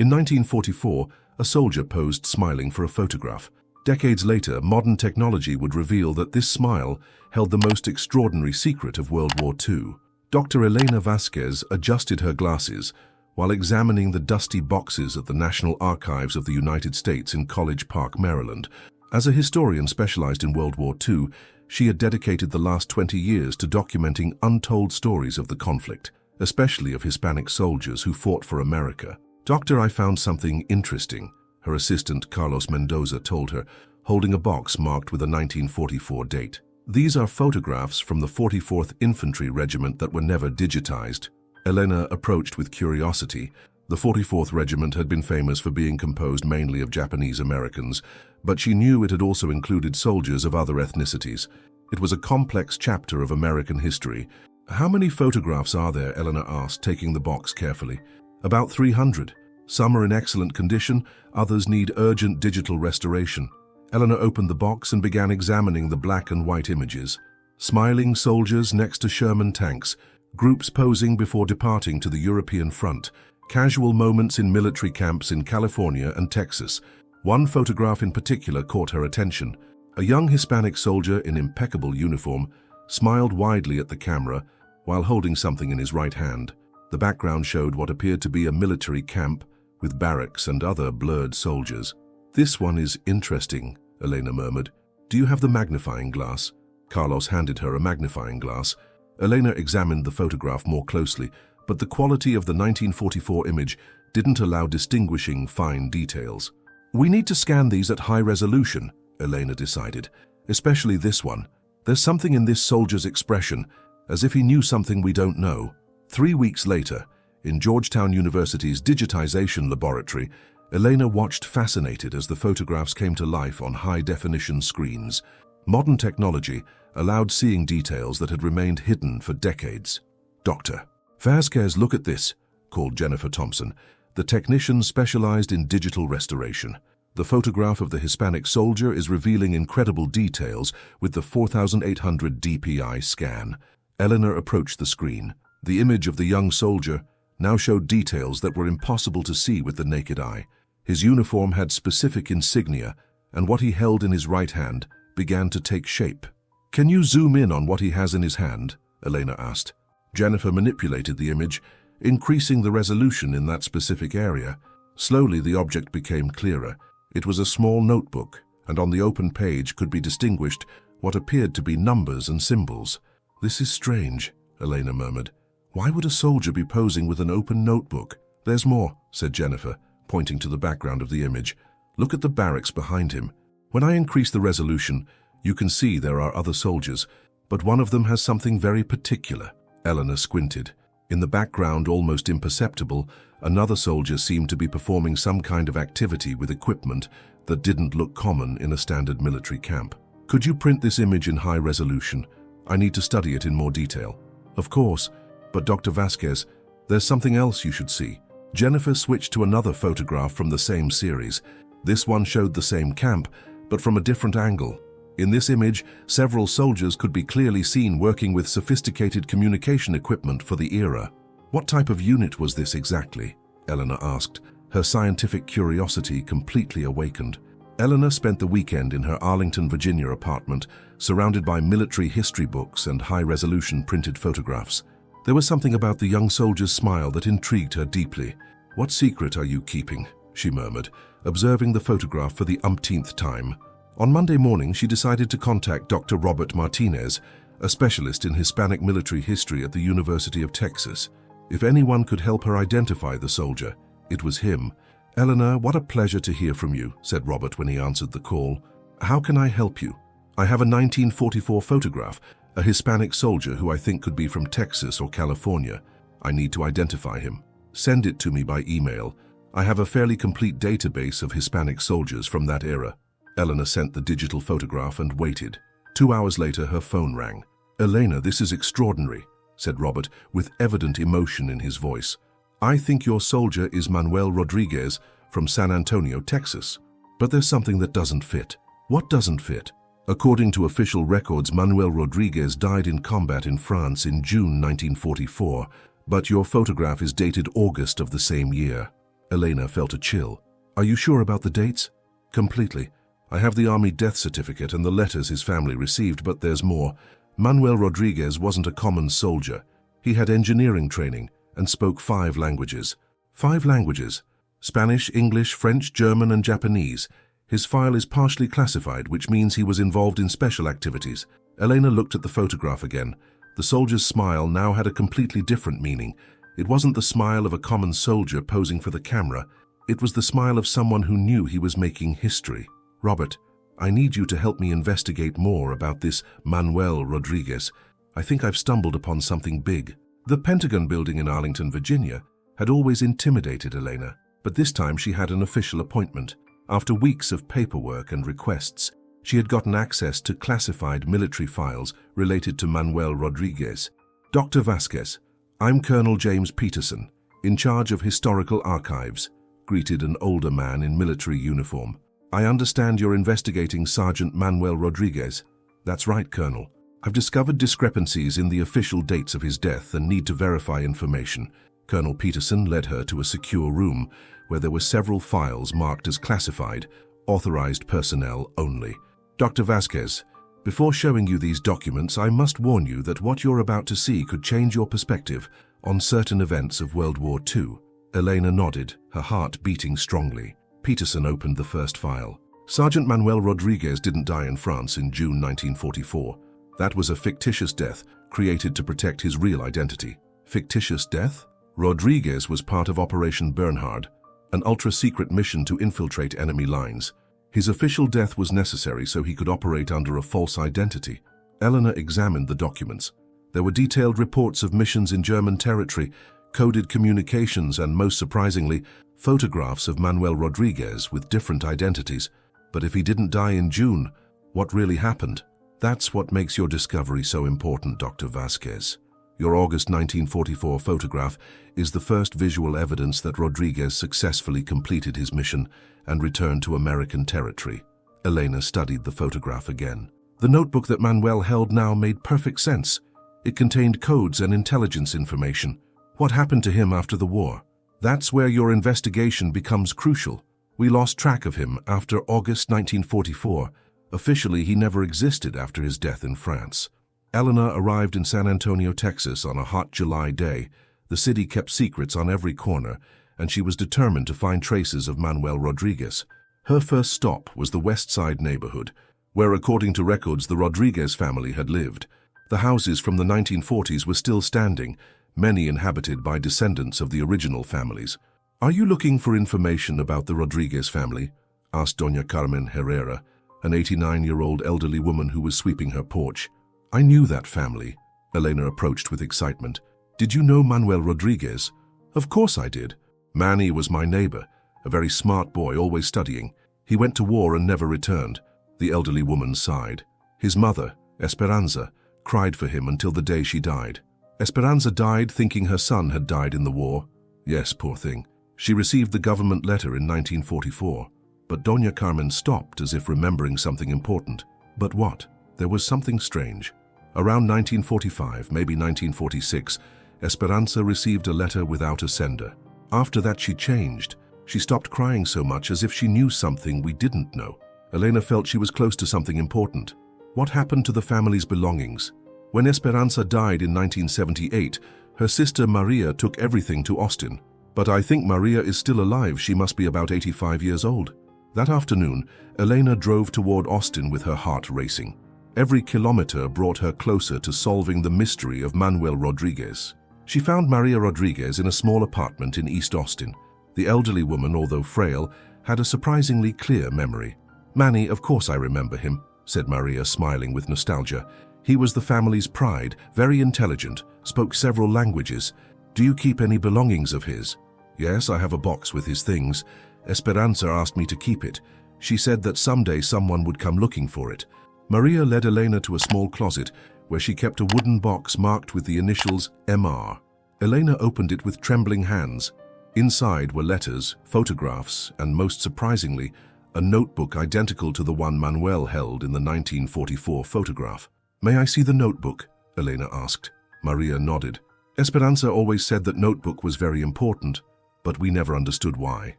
In 1944, a soldier posed smiling for a photograph. Decades later, modern technology would reveal that this smile held the most extraordinary secret of World War II. Dr. Elena Vasquez adjusted her glasses while examining the dusty boxes at the National Archives of the United States in College Park, Maryland. As a historian specialized in World War II, she had dedicated the last 20 years to documenting untold stories of the conflict, especially of Hispanic soldiers who fought for America. "Doctor, I found something interesting," her assistant Carlos Mendoza told her, holding a box marked with a 1944 date. "These are photographs from the 44th Infantry Regiment that were never digitized." Elena approached with curiosity. The 44th Regiment had been famous for being composed mainly of Japanese Americans, but she knew it had also included soldiers of other ethnicities. It was a complex chapter of American history. "How many photographs are there?" Elena asked, taking the box carefully. "About 300. Some are in excellent condition, others need urgent digital restoration." Elena opened the box and began examining the black and white images. Smiling soldiers next to Sherman tanks, groups posing before departing to the European front, casual moments in military camps in California and Texas. One photograph in particular caught her attention. A young Hispanic soldier in impeccable uniform smiled widely at the camera while holding something in his right hand. The background showed what appeared to be a military camp with barracks and other blurred soldiers. "This one is interesting," Elena murmured. "Do you have the magnifying glass?" Carlos handed her a magnifying glass. Elena examined the photograph more closely, but the quality of the 1944 image didn't allow distinguishing fine details. "We need to scan these at high resolution," Elena decided, "especially this one. There's something in this soldier's expression, as if he knew something we don't know." 3 weeks later, in Georgetown University's digitization laboratory, Elena watched fascinated as the photographs came to life on high-definition screens. Modern technology allowed seeing details that had remained hidden for decades. "Dr. Vasquez, look at this," called Jennifer Thompson. The technician specialized in digital restoration. The photograph of the Hispanic soldier is revealing incredible details with the 4800 DPI scan. Eleanor approached the screen. The image of the young soldier now showed details that were impossible to see with the naked eye. His uniform had specific insignia, and what he held in his right hand began to take shape. "Can you zoom in on what he has in his hand?" Elena asked. Jennifer manipulated the image, increasing the resolution in that specific area. Slowly, the object became clearer. It was a small notebook, and on the open page could be distinguished what appeared to be numbers and symbols. "This is strange," Elena murmured. "Why would a soldier be posing with an open notebook?" "There's more," said Jennifer, pointing to the background of the image. "Look at the barracks behind him. When I increase the resolution, you can see there are other soldiers, but one of them has something very particular." Eleanor squinted. In the background, almost imperceptible, another soldier seemed to be performing some kind of activity with equipment that didn't look common in a standard military camp. "Could you print this image in high resolution? I need to study it in more detail." "Of course, but Dr. Vasquez, there's something else you should see." Jennifer switched to another photograph from the same series. This one showed the same camp, but from a different angle. In this image, several soldiers could be clearly seen working with sophisticated communication equipment for the era. "What type of unit was this exactly?" Eleanor asked, her scientific curiosity completely awakened. Eleanor spent the weekend in her Arlington, Virginia apartment, surrounded by military history books and high-resolution printed photographs. There was something about the young soldier's smile that intrigued her deeply. "What secret are you keeping?" she murmured, observing the photograph for the umpteenth time. On Monday morning, she decided to contact Dr. Robert Martinez, a specialist in Hispanic military history at the University of Texas. If anyone could help her identify the soldier, it was him. "Eleanor, what a pleasure to hear from you," said Robert when he answered the call. "How can I help you?" "I have a 1944 photograph, a Hispanic soldier who I think could be from Texas or California. I need to identify him. Send it to me by email. I have a fairly complete database of Hispanic soldiers from that era." Eleanor sent the digital photograph and waited. 2 hours later, her phone rang. "Elena, this is extraordinary," said Robert, with evident emotion in his voice. "I think your soldier is Manuel Rodriguez from San Antonio, Texas. But there's something that doesn't fit." "What doesn't fit?" "According to official records, Manuel Rodriguez died in combat in France in June 1944, but your photograph is dated August of the same year." Elena felt a chill. Are you sure about the dates? Completely. I have the army death certificate and the letters his family received, but there's more. Manuel Rodriguez wasn't a common soldier. He had engineering training and spoke 5 languages. 5 languages? Spanish, English, French, German, and Japanese. His file is partially classified, which means he was involved in special activities. Elena looked at the photograph again. The soldier's smile now had a completely different meaning. It wasn't the smile of a common soldier posing for the camera. It was the smile of someone who knew he was making history. Robert, I need you to help me investigate more about this Manuel Rodriguez. I think I've stumbled upon something big. The Pentagon building in Arlington, Virginia, had always intimidated Elena, but this time she had an official appointment. After weeks of paperwork and requests, she had gotten access to classified military files related to Manuel Rodriguez. Dr. Vasquez, I'm Colonel James Peterson, in charge of historical archives, greeted an older man in military uniform. I understand you're investigating Sergeant Manuel Rodriguez. That's right, Colonel. I've discovered discrepancies in the official dates of his death and need to verify information. Colonel Peterson led her to a secure room where there were several files marked as classified, authorized personnel only. Dr. Vasquez, before showing you these documents, I must warn you that what you're about to see could change your perspective on certain events of World War II. Elena nodded, her heart beating strongly. Peterson opened the first file. Sergeant Manuel Rodriguez didn't die in France in June 1944. That was a fictitious death created to protect his real identity. Fictitious death? Rodriguez was part of Operation Burnhard, an ultra-secret mission to infiltrate enemy lines. His official death was necessary so he could operate under a false identity. Elena examined the documents. There were detailed reports of missions in German territory, coded communications, and most surprisingly, photographs of Manuel Rodriguez with different identities. But if he didn't die in June, what really happened? That's what makes your discovery so important, Dr. Vasquez. Your August 1944 photograph is the first visual evidence that Rodriguez successfully completed his mission and returned to American territory. Elena studied the photograph again. The notebook that Manuel held now made perfect sense. It contained codes and intelligence information. What happened to him after the war? That's where your investigation becomes crucial. We lost track of him after August 1944. Officially, he never existed after his death in France. Elena arrived in San Antonio, Texas on a hot July day. The city kept secrets on every corner, and she was determined to find traces of Manuel Rodriguez. Her first stop was the West Side neighborhood, where, according to records, the Rodriguez family had lived. The houses from the 1940s were still standing, many inhabited by descendants of the original families. Are you looking for information about the Rodriguez family? Asked Doña Carmen Herrera, an 89-year-old elderly woman who was sweeping her porch. I knew that family. Elena approached with excitement. Did you know Manuel Rodriguez? Of course I did. Manny was my neighbor, a very smart boy, always studying. He went to war and never returned. The elderly woman sighed. His mother, Esperanza, cried for him until the day she died. Esperanza died thinking her son had died in the war. Yes, poor thing. She received the government letter in 1944. But Doña Carmen stopped as if remembering something important. But what? There was something strange. Around 1945, maybe 1946, Esperanza received a letter without a sender. After that she changed. She stopped crying so much as if she knew something we didn't know. Elena felt she was close to something important. What happened to the family's belongings? When Esperanza died in 1978, her sister Maria took everything to Austin. But I think Maria is still alive. She must be about 85 years old. That afternoon, Elena drove toward Austin with her heart racing. Every kilometer brought her closer to solving the mystery of Manuel Rodriguez. She found Maria Rodriguez in a small apartment in East Austin. The elderly woman, although frail, had a surprisingly clear memory. Manny, of course I remember him, said Maria, smiling with nostalgia. He was the family's pride, very intelligent, spoke several languages. Do you keep any belongings of his? Yes, I have a box with his things. Esperanza asked me to keep it. She said that someday someone would come looking for it. Maria led Elena to a small closet where she kept a wooden box marked with the initials MR. Elena opened it with trembling hands. Inside were letters, photographs, and most surprisingly, a notebook identical to the one Manuel held in the 1944 photograph. May I see the notebook? Elena asked. Maria nodded. Esperanza always said that notebook was very important. but we never understood why.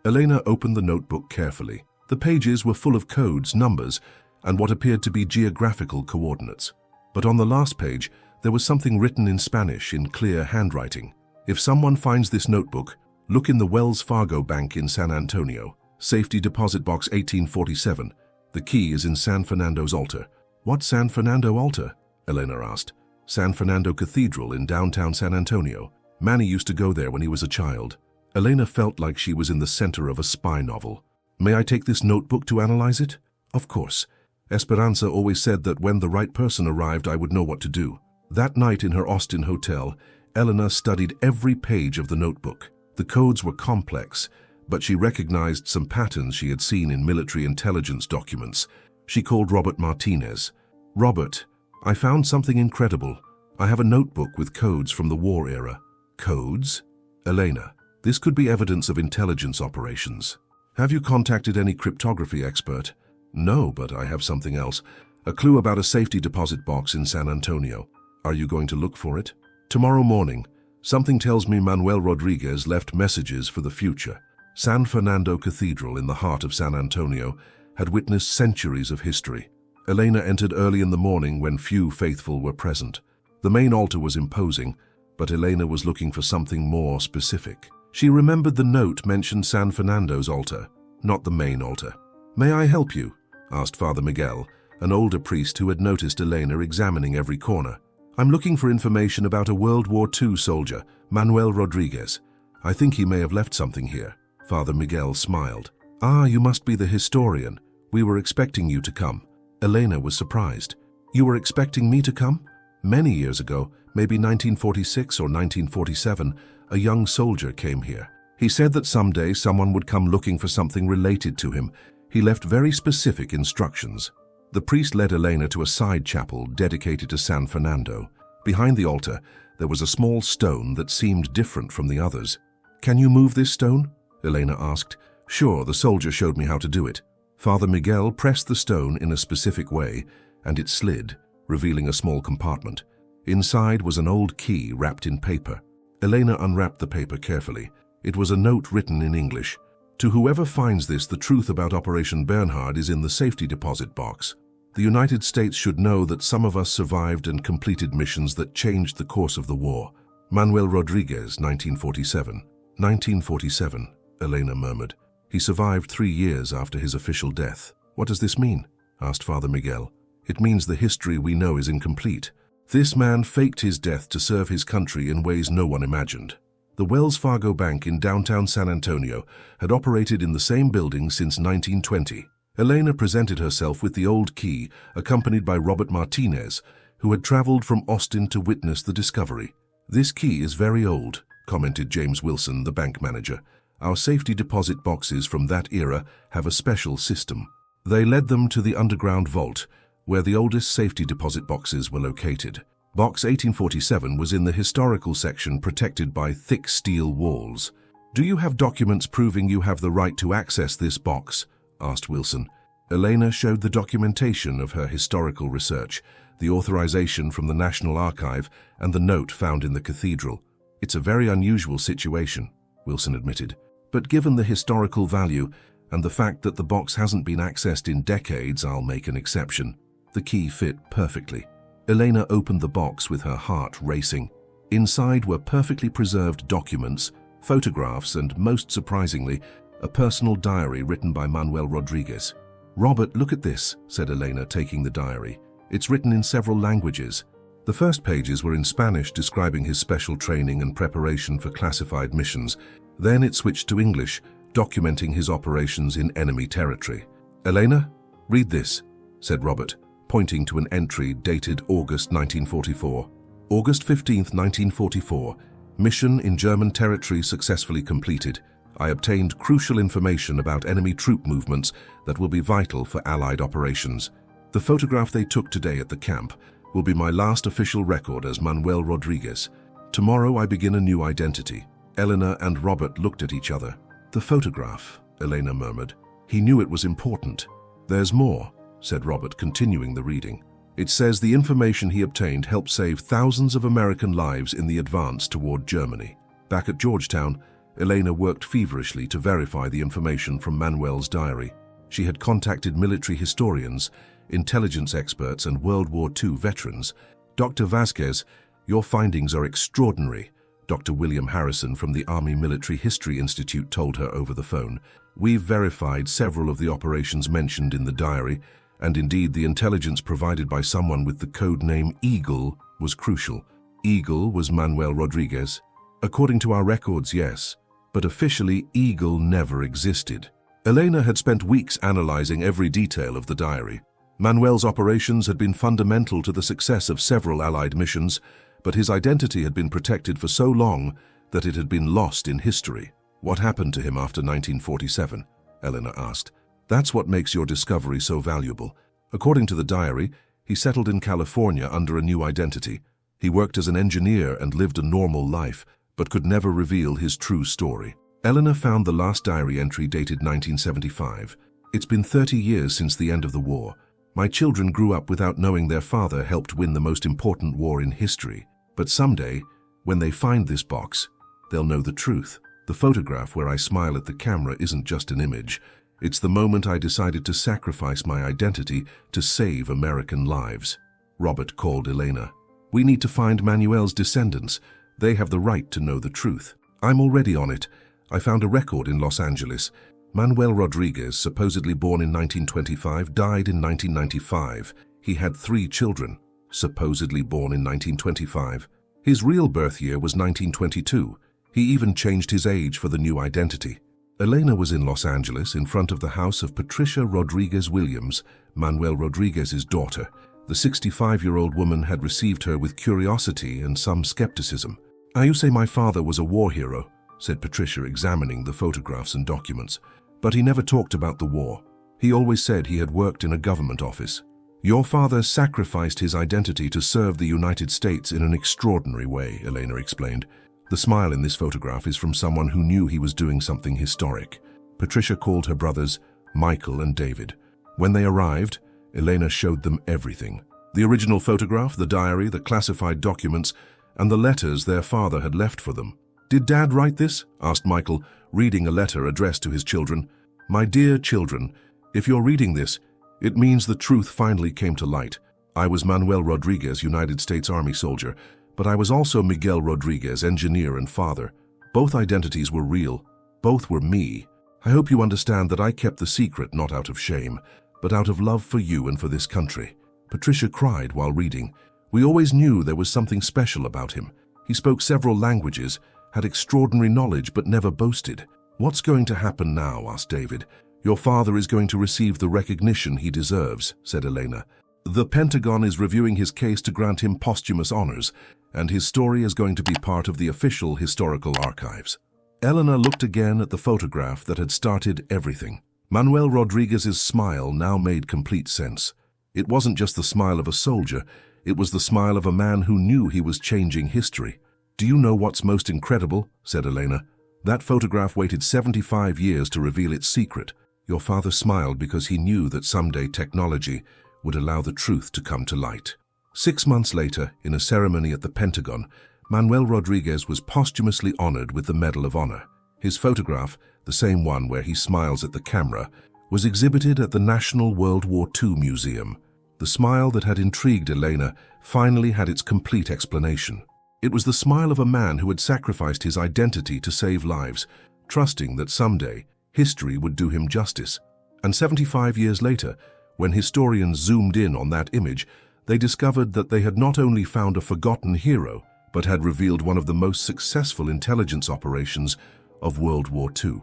Elena opened the notebook carefully. The pages were full of codes, numbers, and what appeared to be geographical coordinates. But on the last page, there was something written in Spanish in clear handwriting. If someone finds this notebook, look in the Wells Fargo Bank in San Antonio. Safety deposit box 1847. The key is in San Fernando's altar. What San Fernando altar? Elena asked. San Fernando Cathedral in downtown San Antonio. Manny used to go there when he was a child. Elena felt like she was in the center of a spy novel. May I take this notebook to analyze it? Of course. Esperanza always said that when the right person arrived, I would know what to do. That night in her Austin hotel, Elena studied every page of the notebook. The codes were complex, but she recognized some patterns she had seen in military intelligence documents. She called Robert Martinez. Robert, I found something incredible. I have a notebook with codes from the war era. Codes? Elena, this could be evidence of intelligence operations. Have you contacted any cryptography expert? No, but I have something else. A clue about a safety deposit box in San Antonio. Are you going to look for it? Tomorrow morning. Something tells me Manuel Rodriguez left messages for the future. San Fernando Cathedral in the heart of San Antonio had witnessed centuries of history. Elena entered early in the morning when few faithful were present. The main altar was imposing, but Elena was looking for something more specific. She remembered the note mentioned San Fernando's altar, not the main altar. May I help you? Asked Father Miguel, an older priest who had noticed Elena examining every corner. I'm looking for information about a World War II soldier, Manuel Rodriguez. I think he may have left something here. Father Miguel smiled. Ah, you must be the historian. We were expecting you to come. Elena was surprised. You were expecting me to come? Many years ago, maybe 1946 or 1947, a young soldier came here. He said that someday someone would come looking for something related to him. He left very specific instructions. The priest led Elena to a side chapel dedicated to San Fernando. Behind the altar, there was a small stone that seemed different from the others. Can you move this stone? Elena asked. Sure, the soldier showed me how to do it. Father Miguel pressed the stone in a specific way, and it slid, revealing a small compartment. Inside was an old key wrapped in paper. Elena unwrapped the paper carefully. It was a note written in English. To whoever finds this, the truth about Operation Burnhard is in the safety deposit box. The United States should know that some of us survived and completed missions that changed the course of the war. Manuel Rodriguez, 1947. 1947, Elena murmured. He survived 3 years after his official death. What does this mean? Asked Father Miguel. It means the history we know is incomplete. This man faked his death to serve his country in ways no one imagined. The Wells Fargo Bank in downtown San Antonio had operated in the same building since 1920. Elena presented herself with the old key, accompanied by Robert Martinez, who had traveled from Austin to witness the discovery. This key is very old, commented James Wilson, the bank manager. Our safety deposit boxes from that era have a special system. They led them to the underground vault, where the oldest safety deposit boxes were located. Box 1847 was in the historical section protected by thick steel walls. Do you have documents proving you have the right to access this box? Asked Wilson. Elena showed the documentation of her historical research, the authorization from the National Archive, and the note found in the cathedral. It's a very unusual situation, Wilson admitted. But given the historical value and the fact that the box hasn't been accessed in decades, I'll make an exception. The key fit perfectly. Elena opened the box with her heart racing. Inside were perfectly preserved documents, photographs, and most surprisingly, a personal diary written by Manuel Rodriguez. Robert, look at this, said Elena, taking the diary. It's written in several languages. The first pages were in Spanish, describing his special training and preparation for classified missions. Then it switched to English, documenting his operations in enemy territory. Elena, read this, said Robert, pointing to an entry dated August 1944. August 15th, 1944. Mission in German territory successfully completed. I obtained crucial information about enemy troop movements that will be vital for Allied operations. The photograph they took today at the camp will be my last official record as Manuel Rodriguez. Tomorrow I begin a new identity. Elena and Robert looked at each other. The photograph, Elena murmured. He knew it was important. There's more, said Robert, continuing the reading. It says the information he obtained helped save thousands of American lives in the advance toward Germany. Back at Georgetown, Elena worked feverishly to verify the information from Manuel's diary. She had contacted military historians, intelligence experts, and World War II veterans. "Dr. Vasquez, your findings are extraordinary," Dr. William Harrison from the Army Military History Institute told her over the phone. "We've verified several of the operations mentioned in the diary, and indeed the intelligence provided by someone with the code name Eagle was crucial." Eagle was Manuel Rodriguez. "According to our records, yes, but officially Eagle never existed." Elena had spent weeks analyzing every detail of the diary. Manuel's operations had been fundamental to the success of several Allied missions, but his identity had been protected for so long that it had been lost in history. "What happened to him after 1947? Elena asked. "That's what makes your discovery so valuable. According to the diary, he settled in California under a new identity. He worked as an engineer and lived a normal life, but could never reveal his true story." Elena found the last diary entry dated 1975. "It's been 30 years since the end of the war. My children grew up without knowing their father helped win the most important war in history. But someday, when they find this box, they'll know the truth. The photograph where I smile at the camera isn't just an image. It's the moment I decided to sacrifice my identity to save American lives." Robert called Elena. "We need to find Manuel's descendants. They have the right to know the truth." "I'm already on it. I found a record in Los Angeles. Manuel Rodriguez, supposedly born in 1925, died in 1995. He had 3 children, supposedly born in 1925. His real birth year was 1922. He even changed his age for the new identity." Elena was in Los Angeles in front of the house of Patricia Rodriguez Williams, Manuel Rodriguez's daughter. The 65-year-old woman had received her with curiosity and some skepticism. "I used to say my father was a war hero," said Patricia, examining the photographs and documents. "But he never talked about the war. He always said he had worked in a government office." "Your father sacrificed his identity to serve the United States in an extraordinary way," Elena explained. "The smile in this photograph is from someone who knew he was doing something historic." Patricia called her brothers Michael and David. When they arrived, Elena showed them everything. The original photograph, the diary, the classified documents, and the letters their father had left for them. "Did Dad write this?" asked Michael, reading a letter addressed to his children. "My dear children, if you're reading this, it means the truth finally came to light. I was Manuel Rodriguez, United States Army soldier, but I was also Miguel Rodriguez, engineer and father. Both identities were real. Both were me. I hope you understand that I kept the secret not out of shame, but out of love for you and for this country." Patricia cried while reading. "We always knew there was something special about him. He spoke several languages, had extraordinary knowledge, but never boasted." "What's going to happen now?" asked David. "Your father is going to receive the recognition he deserves," said Elena. "The Pentagon is reviewing his case to grant him posthumous honors, and his story is going to be part of the official historical archives." Elena looked again at the photograph that had started everything. Manuel Rodriguez's smile now made complete sense. It wasn't just the smile of a soldier, it was the smile of a man who knew he was changing history. "Do you know what's most incredible?" said Elena. "That photograph waited 75 years to reveal its secret. Your father smiled because he knew that someday technology would allow the truth to come to light." 6 months later, in a ceremony at the Pentagon, Manuel Rodriguez was posthumously honored with the Medal of Honor. His photograph, the same one where he smiles at the camera, was exhibited at the National World War II Museum. The smile that had intrigued Elena finally had its complete explanation. It was the smile of a man who had sacrificed his identity to save lives, trusting that someday history would do him justice. And 75 years later, when historians zoomed in on that image, they discovered that they had not only found a forgotten hero, but had revealed one of the most successful intelligence operations of World War II.